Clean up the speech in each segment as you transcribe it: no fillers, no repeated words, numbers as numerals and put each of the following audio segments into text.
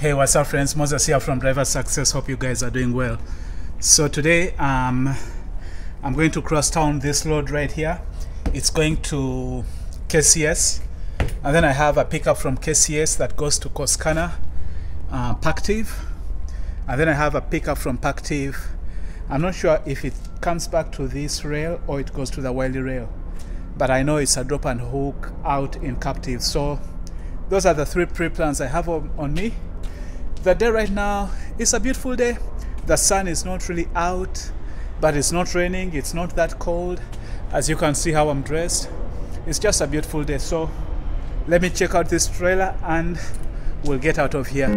Hey, what's up friends? Moses here from Driver Success. Hope you guys are doing well. So today I'm going to cross town this load right here. It's going to KCS, and then I have a pickup from KCS that goes to Koskana, Pactive, and then I have a pickup from Pactive. I'm not sure if it comes back to this rail or it goes to the Wiley rail, but I know it's a drop and hook out in Captive. So those are the three pre-plans I have on me. The day right now is a beautiful day. The sun is not really out, but it's not raining, it's not that cold. As you can see how I'm dressed, it's just a beautiful day. So let me check out this trailer and we'll get out of here.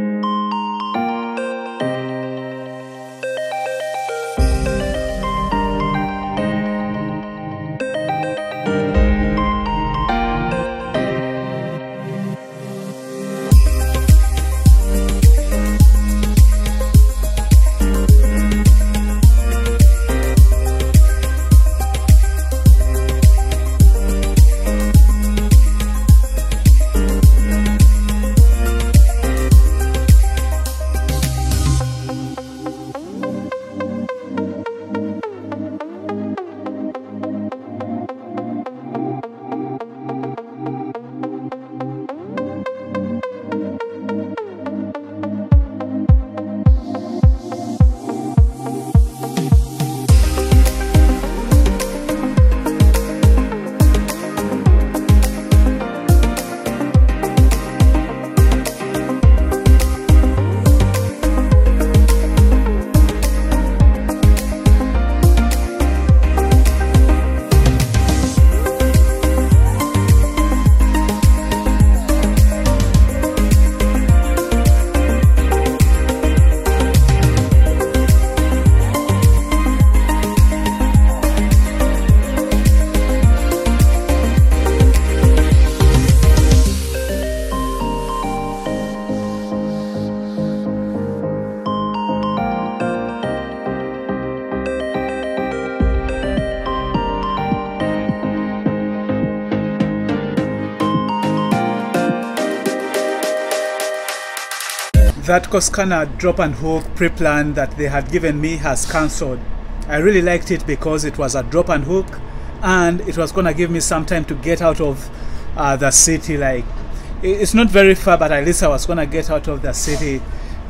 That Koskana drop and hook pre-plan that they had given me has cancelled. I really liked it because it was a drop and hook and it was gonna give me some time to get out of the city. Like, it's not very far, but at least I was gonna get out of the city.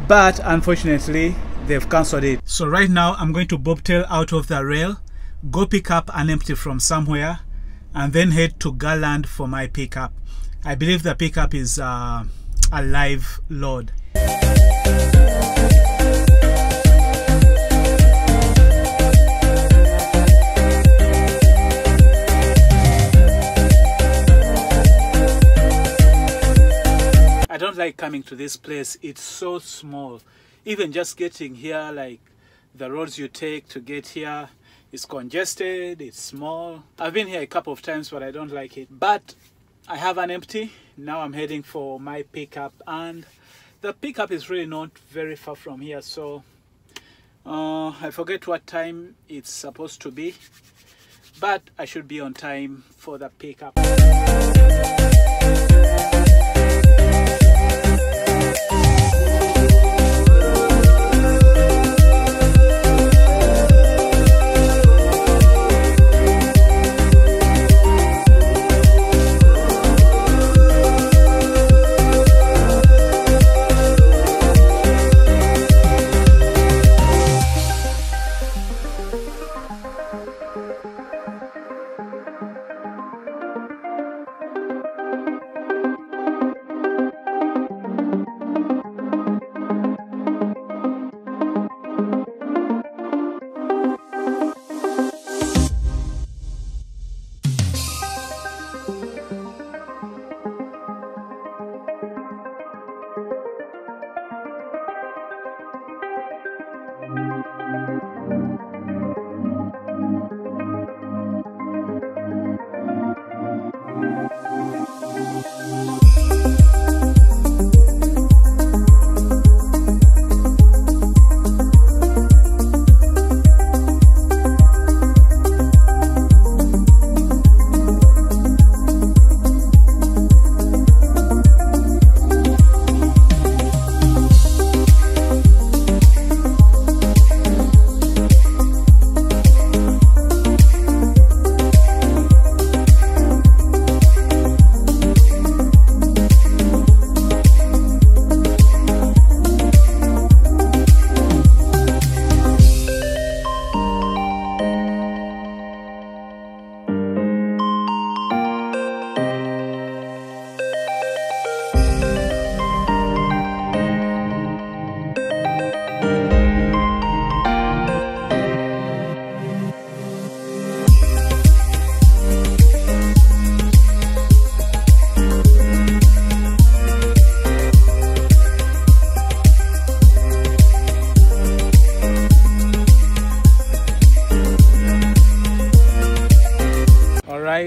But unfortunately, they've cancelled it. So right now I'm going to bobtail out of the rail, go pick up an empty from somewhere, and then head to Garland for my pickup. I believe the pickup is a live load. I don't like coming to this place. It's so small. Even just getting here, like the roads you take to get here, is congested, it's small. I've been here a couple of times, but I don't like it. But I have an empty. Now I'm heading for my pickup, and the pickup is really not very far from here. So I forget what time it's supposed to be, but I should be on time for the pickup.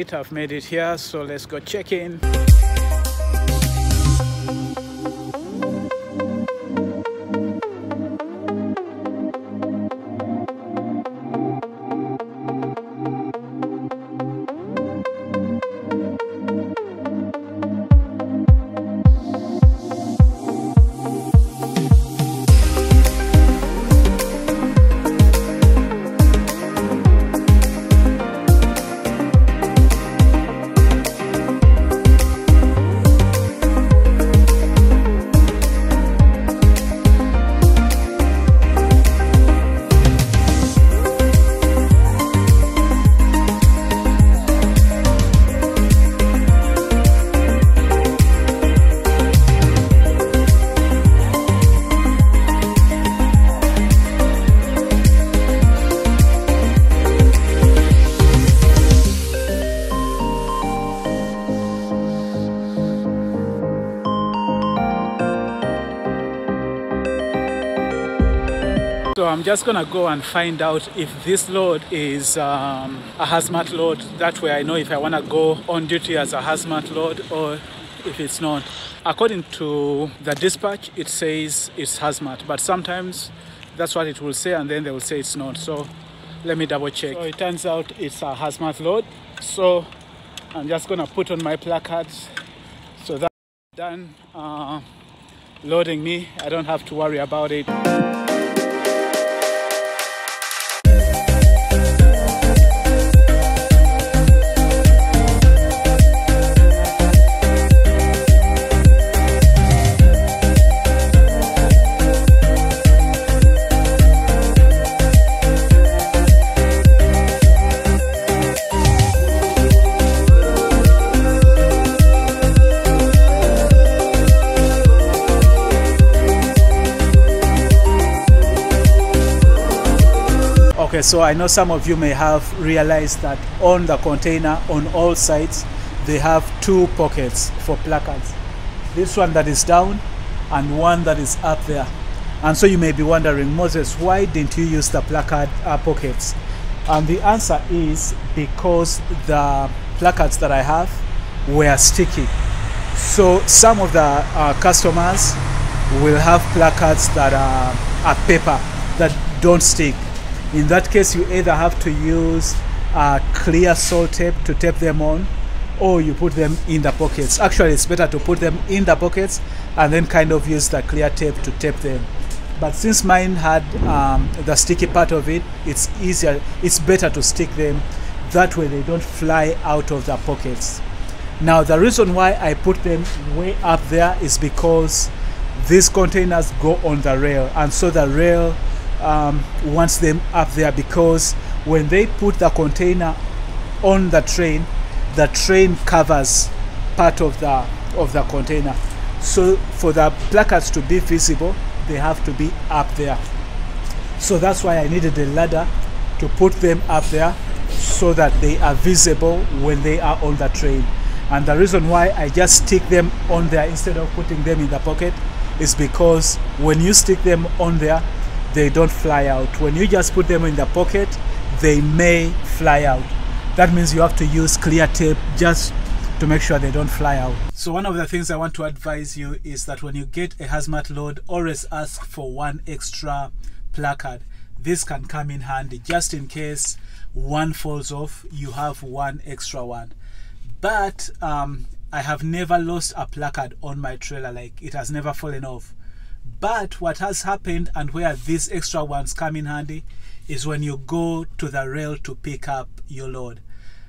right, I've made it here, so let's go check in. So I'm just gonna go and find out if this load is a hazmat load. That way I know if I wanna go on duty as a hazmat load or if it's not. According to the dispatch, it says it's hazmat, but sometimes that's what it will say and then they will say it's not. So let me double check. So it turns out it's a hazmat load. So I'm just gonna put on my placards so that's done loading me. I don't have to worry about it. Okay, so I know some of you may have realized that on the container, on all sides, they have two pockets for placards. This one that is down and one that is up there. And so you may be wondering, Moses, why didn't you use the placard pockets? And the answer is because the placards that I have were sticky. So some of the customers will have placards that are paper that don't stick. In that case, you either have to use clear salt tape to tape them on, or you put them in the pockets. Actually, it's better to put them in the pockets and then kind of use the clear tape to tape them. But since mine had the sticky part of it, it's easier, it's better to stick them. That way they don't fly out of the pockets. Now, the reason why I put them way up there is because these containers go on the rail, and so the rail wants them up there, because when they put the container on the train covers part of the container. So for the placards to be visible, they have to be up there. So that's why I needed a ladder to put them up there so that they are visible when they are on the train. And the reason why I just stick them on there instead of putting them in the pocket is because when you stick them on there, they don't fly out. When you just put them in the pocket, they may fly out. That means you have to use clear tape just to make sure they don't fly out. So one of the things I want to advise you is that when you get a hazmat load, always ask for one extra placard. This can come in handy just in case one falls off, you have one extra one. But I have never lost a placard on my trailer, like it has never fallen off. But what has happened, and where these extra ones come in handy, is when you go to the rail to pick up your load.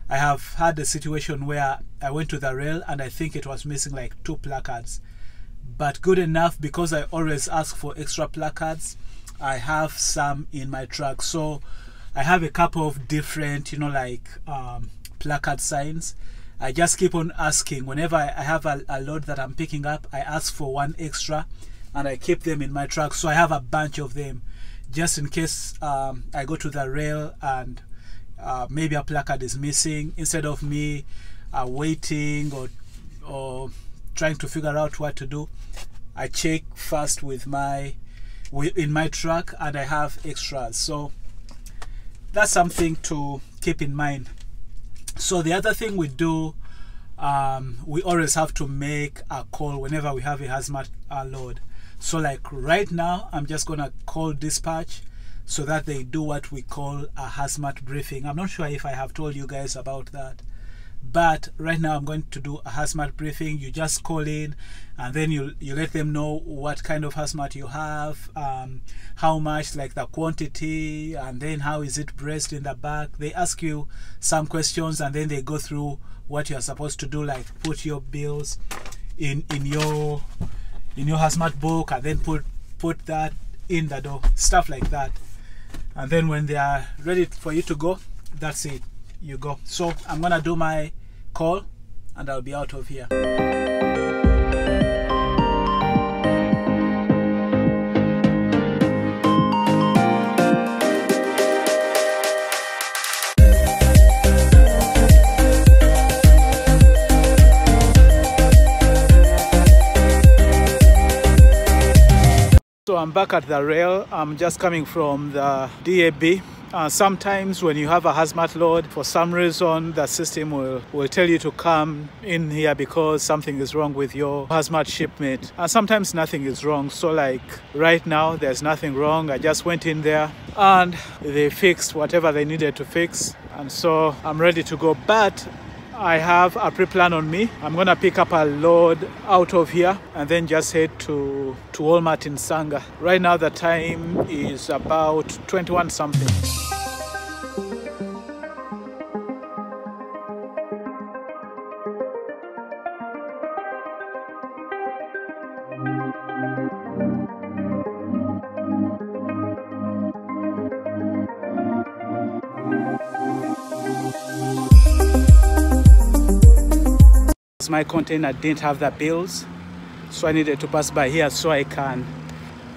I have had a situation where I went to the rail and I think it was missing like 2 placards. But good enough, because I always ask for extra placards, I have some in my truck. So I have a couple of different, placard signs. I just keep on asking. Whenever I have a load that I'm picking up, I ask for one extra and I keep them in my truck. So I have a bunch of them just in case I go to the rail and maybe a placard is missing. Instead of me waiting or trying to figure out what to do, I check first in my truck and I have extras. So that's something to keep in mind. So the other thing we do, we always have to make a call whenever we have a hazmat load. So like right now, I'm just gonna call dispatch so that they do what we call a hazmat briefing. I'm not sure if I have told you guys about that, but right now I'm going to do a hazmat briefing. You just call in and then you let them know what kind of hazmat you have, how much, like the quantity, and then how is it braced in the back. They ask you some questions and then they go through what you're supposed to do, like put your bills in your hazmat book and then put that in the door, stuff like that. And then when they are ready for you to go, that's it, you go. So I'm gonna do my call and I'll be out of here. So I'm back at the rail. I'm just coming from the DAB. Sometimes when you have a hazmat load, for some reason the system will tell you to come in here because something is wrong with your hazmat shipment. And sometimes nothing is wrong. So like right now there's nothing wrong. I just went in there and they fixed whatever they needed to fix. And so I'm ready to go. But I have a pre-plan on me. I'm gonna pick up a load out of here and then just head to Walmart in Sanga. Right now the time is about 21 something. My container didn't have the bills, so I needed to pass by here so I can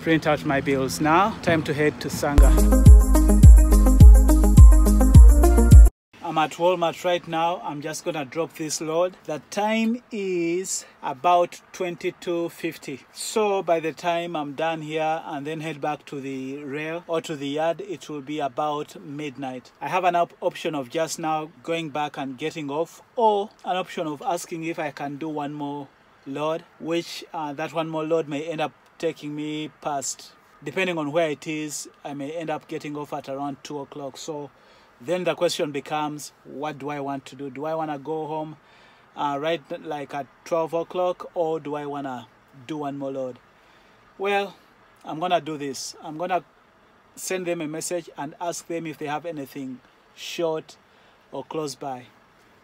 print out my bills. Now time to head to Sanga. I'm at Walmart right now. I'm just gonna drop this load. The time is about 22:50. So by the time I'm done here and then head back to the rail or to the yard, it will be about midnight. I have an option of just now going back and getting off, or an option of asking if I can do one more load, which that one more load may end up taking me past, depending on where it is, I may end up getting off at around 2 o'clock. So then the question becomes, what do I want to do? Do I want to go home right like at 12 o'clock, or do I want to do one more load? Well, I'm going to do this. I'm going to send them a message and ask them if they have anything short or close by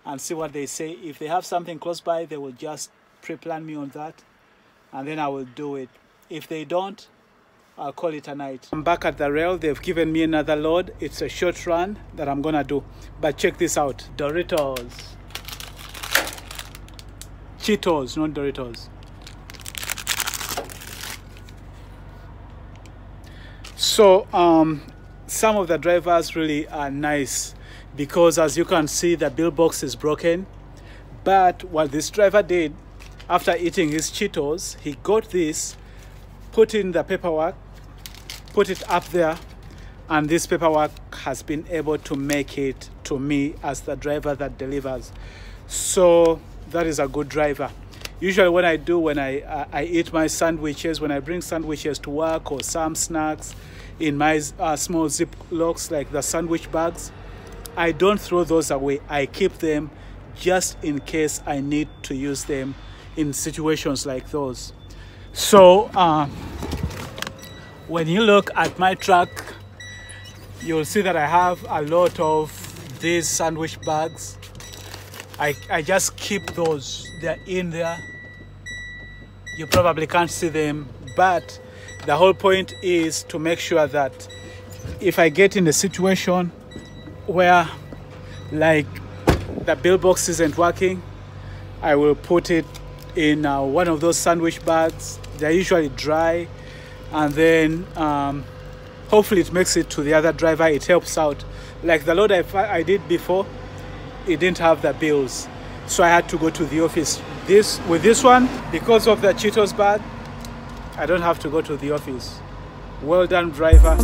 and see what they say. If they have something close by, they will just pre-plan me on that and then I will do it. If they don't, I'll call it a night. I'm back at the rail. They've given me another load. It's a short run that I'm gonna do. But check this out. Doritos. Cheetos, not Doritos. So some of the drivers really are nice because as you can see, the bill box is broken. But what this driver did after eating his Cheetos, he got this, put in the paperwork, put it up there, and this paperwork has been able to make it to me as the driver that delivers. So that is a good driver. Usually when I eat my sandwiches, when I bring sandwiches to work or some snacks in my small Ziplocs, like the sandwich bags, I don't throw those away. I keep them just in case I need to use them in situations like those. So when you look at my truck, you'll see that I have a lot of these sandwich bags. I just keep those. They're in there. You probably can't see them, but the whole point is to make sure that if I get in a situation where like the bill box isn't working, I will put it in one of those sandwich bags. They're usually dry, and then hopefully it makes it to the other driver. It helps out. Like the load I did before, it didn't have the bills, so I had to go to the office. With this one, because of the Cheetos bag, I don't have to go to the office. Well done, driver.